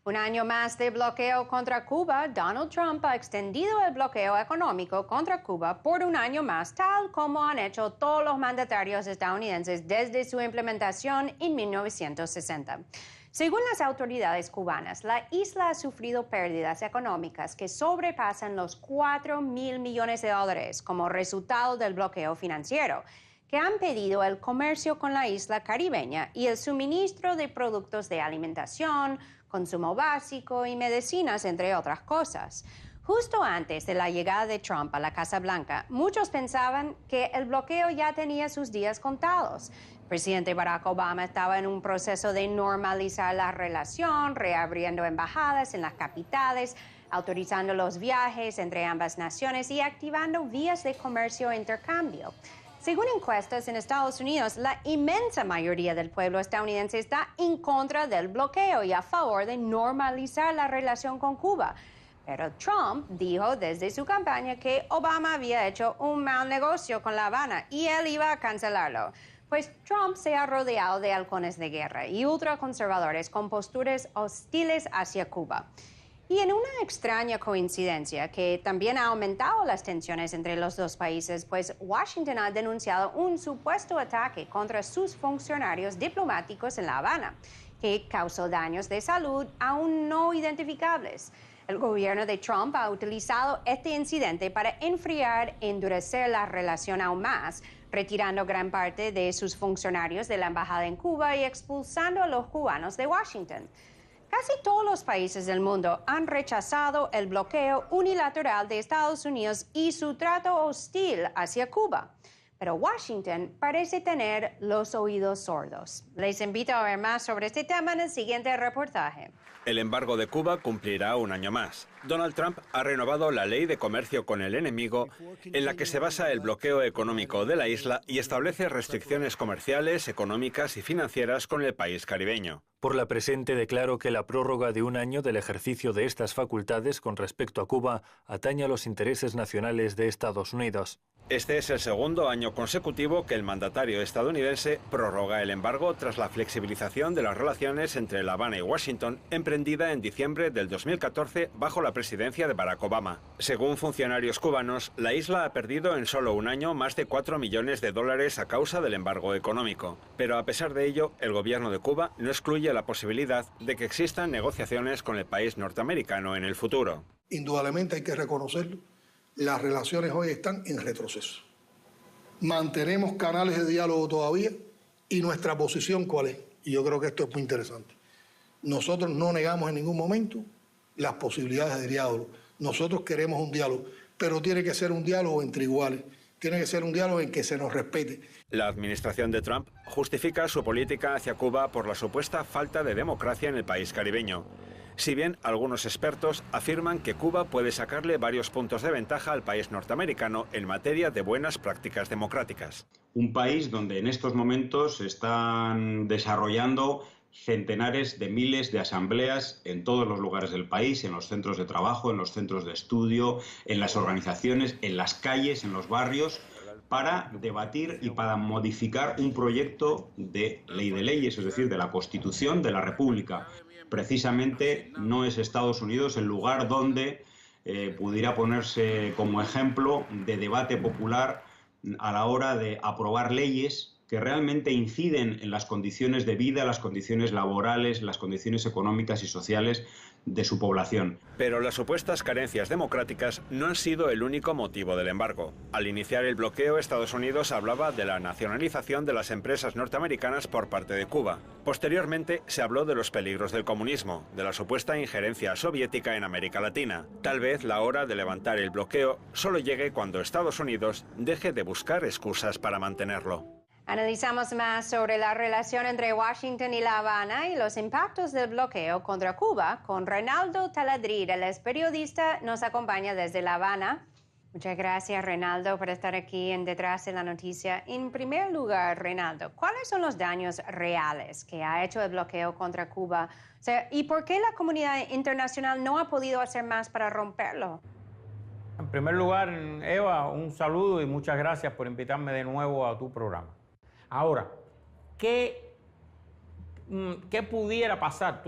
Un año más de bloqueo contra Cuba, Donald Trump ha extendido el bloqueo económico contra Cuba por un año más, tal como han hecho todos los mandatarios estadounidenses desde su implementación en 1960. Según las autoridades cubanas, la isla ha sufrido pérdidas económicas que sobrepasan los 4.000 millones de dólares como resultado del bloqueo financiero, que han impedido el comercio con la isla caribeña y el suministro de productos de alimentación, consumo básico y medicinas, entre otras cosas. Justo antes de la llegada de Trump a la Casa Blanca, muchos pensaban que el bloqueo ya tenía sus días contados. El presidente Barack Obama estaba en un proceso de normalizar la relación, reabriendo embajadas en las capitales, autorizando los viajes entre ambas naciones y activando vías de comercio e intercambio. Según encuestas en Estados Unidos, la inmensa mayoría del pueblo estadounidense está en contra del bloqueo y a favor de normalizar la relación con Cuba. Pero Trump dijo desde su campaña que Obama había hecho un mal negocio con La Habana y él iba a cancelarlo. Pues Trump se ha rodeado de halcones de guerra y ultraconservadores con posturas hostiles hacia Cuba. Y en una extraña coincidencia que también ha aumentado las tensiones entre los dos países, pues Washington ha denunciado un supuesto ataque contra sus funcionarios diplomáticos en La Habana, que causó daños de salud aún no identificables. El gobierno de Trump ha utilizado este incidente para enfriar e endurecer la relación aún más, retirando gran parte de sus funcionarios de la embajada en Cuba y expulsando a los cubanos de Washington. Casi todos los países del mundo han rechazado el bloqueo unilateral de Estados Unidos y su trato hostil hacia Cuba. Pero Washington parece tener los oídos sordos. Les invito a ver más sobre este tema en el siguiente reportaje. El embargo de Cuba cumplirá un año más. Donald Trump ha renovado la ley de comercio con el enemigo, en la que se basa el bloqueo económico de la isla y establece restricciones comerciales, económicas y financieras con el país caribeño. Por la presente declaro que la prórroga de un año del ejercicio de estas facultades con respecto a Cuba atañe a los intereses nacionales de Estados Unidos. Este es el segundo año consecutivo que el mandatario estadounidense prorroga el embargo tras la flexibilización de las relaciones entre La Habana y Washington, emprendida en diciembre del 2014 bajo la presidencia de Barack Obama. Según funcionarios cubanos, la isla ha perdido en solo un año más de 4 millones de dólares a causa del embargo económico. Pero a pesar de ello, el gobierno de Cuba no excluye la posibilidad de que existan negociaciones con el país norteamericano en el futuro. Indudablemente hay que reconocerlo. Las relaciones hoy están en retroceso. Mantenemos canales de diálogo todavía y nuestra posición ¿cuál es? Y yo creo que esto es muy interesante. Nosotros no negamos en ningún momento las posibilidades de diálogo. Nosotros queremos un diálogo, pero tiene que ser un diálogo entre iguales. Tiene que ser un diálogo en que se nos respete. La administración de Trump justifica su política hacia Cuba por la supuesta falta de democracia en el país caribeño. Si bien algunos expertos afirman que Cuba puede sacarle varios puntos de ventaja al país norteamericano en materia de buenas prácticas democráticas. Un país donde en estos momentos se están desarrollando centenares de miles de asambleas en todos los lugares del país, en los centros de trabajo, en los centros de estudio, en las organizaciones, en las calles, en los barrios, para debatir y para modificar un proyecto de ley de leyes, es decir, de la Constitución de la República. Precisamente no es Estados Unidos el lugar donde pudiera ponerse como ejemplo de debate popular a la hora de aprobar leyes que realmente inciden en las condiciones de vida, las condiciones laborales, las condiciones económicas y sociales de su población. Pero las supuestas carencias democráticas no han sido el único motivo del embargo. Al iniciar el bloqueo, Estados Unidos hablaba de la nacionalización de las empresas norteamericanas por parte de Cuba. Posteriormente, se habló de los peligros del comunismo, de la supuesta injerencia soviética en América Latina. Tal vez la hora de levantar el bloqueo solo llegue cuando Estados Unidos deje de buscar excusas para mantenerlo. Analizamos más sobre la relación entre Washington y La Habana y los impactos del bloqueo contra Cuba con Reinaldo Taladrid. Él es periodista, nos acompaña desde La Habana. Muchas gracias, Reinaldo, por estar aquí en Detrás de la Noticia. En primer lugar, Reinaldo, ¿cuáles son los daños reales que ha hecho el bloqueo contra Cuba? O sea, ¿y por qué la comunidad internacional no ha podido hacer más para romperlo? En primer lugar, Eva, un saludo y muchas gracias por invitarme de nuevo a tu programa. Ahora, ¿qué pudiera pasar?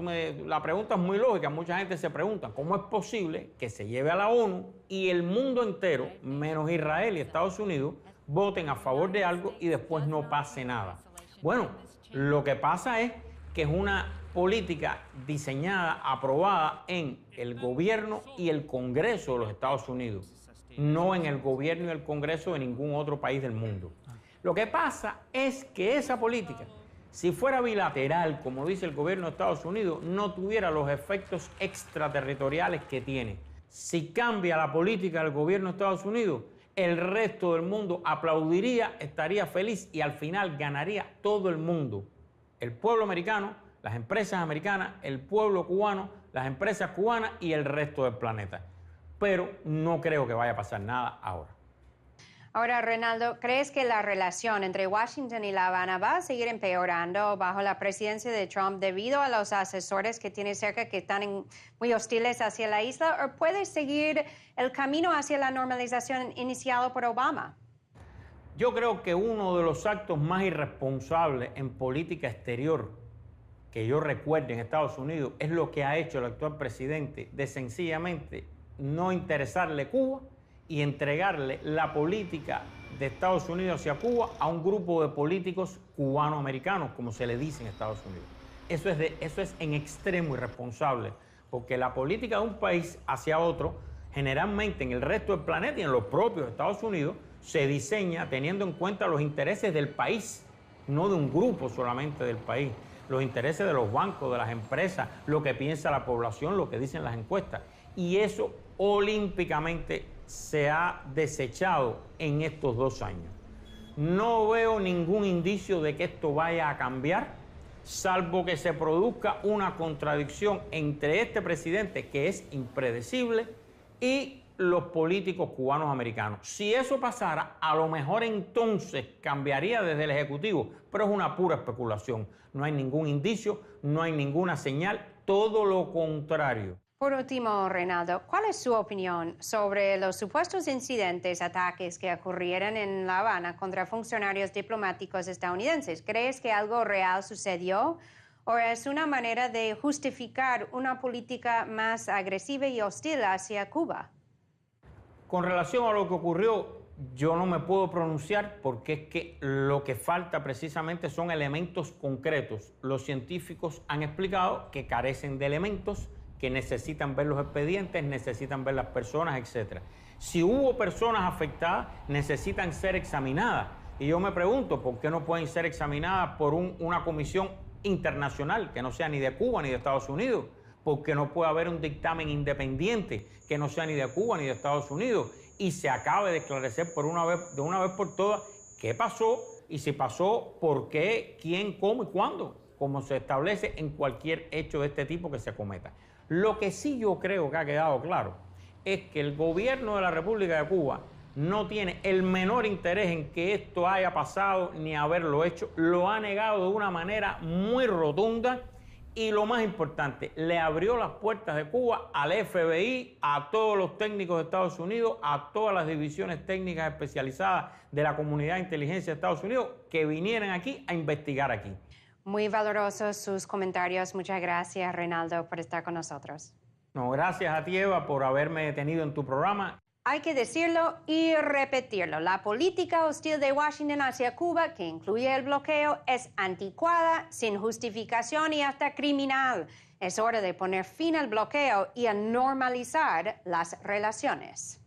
La pregunta es muy lógica, mucha gente se pregunta, ¿cómo es posible que se lleve a la ONU y el mundo entero, menos Israel y Estados Unidos, voten a favor de algo y después no pase nada? Bueno, lo que pasa es que es una política diseñada, aprobada en el gobierno y el Congreso de los Estados Unidos, no en el gobierno y el Congreso de ningún otro país del mundo. Lo que pasa es que esa política, si fuera bilateral, como dice el gobierno de Estados Unidos, no tuviera los efectos extraterritoriales que tiene. Si cambia la política del gobierno de Estados Unidos, el resto del mundo aplaudiría, estaría feliz y al final ganaría todo el mundo. El pueblo americano, las empresas americanas, el pueblo cubano, las empresas cubanas y el resto del planeta. Pero no creo que vaya a pasar nada ahora. Ahora, Reinaldo, ¿crees que la relación entre Washington y La Habana va a seguir empeorando bajo la presidencia de Trump debido a los asesores que tiene cerca que están muy hostiles hacia la isla? ¿O puede seguir el camino hacia la normalización iniciado por Obama? Yo creo que uno de los actos más irresponsables en política exterior que yo recuerde en Estados Unidos es lo que ha hecho el actual presidente de sencillamente no interesarle Cuba y entregarle la política de Estados Unidos hacia Cuba a un grupo de políticos cubanoamericanos, como se le dice en Estados Unidos. Eso es en extremo irresponsable, porque la política de un país hacia otro, generalmente en el resto del planeta y en los propios Estados Unidos, se diseña teniendo en cuenta los intereses del país, no de un grupo solamente del país, los intereses de los bancos, de las empresas, lo que piensa la población, lo que dicen las encuestas. Y eso olímpicamente se ha desechado en estos 2 años. No veo ningún indicio de que esto vaya a cambiar, salvo que se produzca una contradicción entre este presidente, que es impredecible, y los políticos cubanos americanos. Si eso pasara, a lo mejor entonces cambiaría desde el Ejecutivo, pero es una pura especulación. No hay ningún indicio, no hay ninguna señal, todo lo contrario. Por último, Reinaldo, ¿cuál es su opinión sobre los supuestos ataques que ocurrieron en La Habana contra funcionarios diplomáticos estadounidenses? ¿Crees que algo real sucedió o es una manera de justificar una política más agresiva y hostil hacia Cuba? Con relación a lo que ocurrió, yo no me puedo pronunciar porque es que lo que falta precisamente son elementos concretos. Los científicos han explicado que carecen de elementos, que necesitan ver los expedientes, necesitan ver las personas, etc. Si hubo personas afectadas, necesitan ser examinadas. Y yo me pregunto, ¿por qué no pueden ser examinadas por una comisión internacional que no sea ni de Cuba ni de Estados Unidos? ¿Por qué no puede haber un dictamen independiente que no sea ni de Cuba ni de Estados Unidos y se acabe de esclarecer de una vez por todas qué pasó y si pasó, por qué, quién, cómo y cuándo, como se establece en cualquier hecho de este tipo que se cometa? Lo que sí yo creo que ha quedado claro es que el gobierno de la República de Cuba no tiene el menor interés en que esto haya pasado ni haberlo hecho. Lo ha negado de una manera muy rotunda y lo más importante, le abrió las puertas de Cuba al FBI, a todos los técnicos de Estados Unidos, a todas las divisiones técnicas especializadas de la comunidad de inteligencia de Estados Unidos que vinieran aquí a investigar aquí. Muy valorosos sus comentarios. Muchas gracias, Reinaldo, por estar con nosotros. No, gracias a ti, Eva, por haberme detenido en tu programa. Hay que decirlo y repetirlo. La política hostil de Washington hacia Cuba, que incluye el bloqueo, es anticuada, sin justificación y hasta criminal. Es hora de poner fin al bloqueo y a normalizar las relaciones.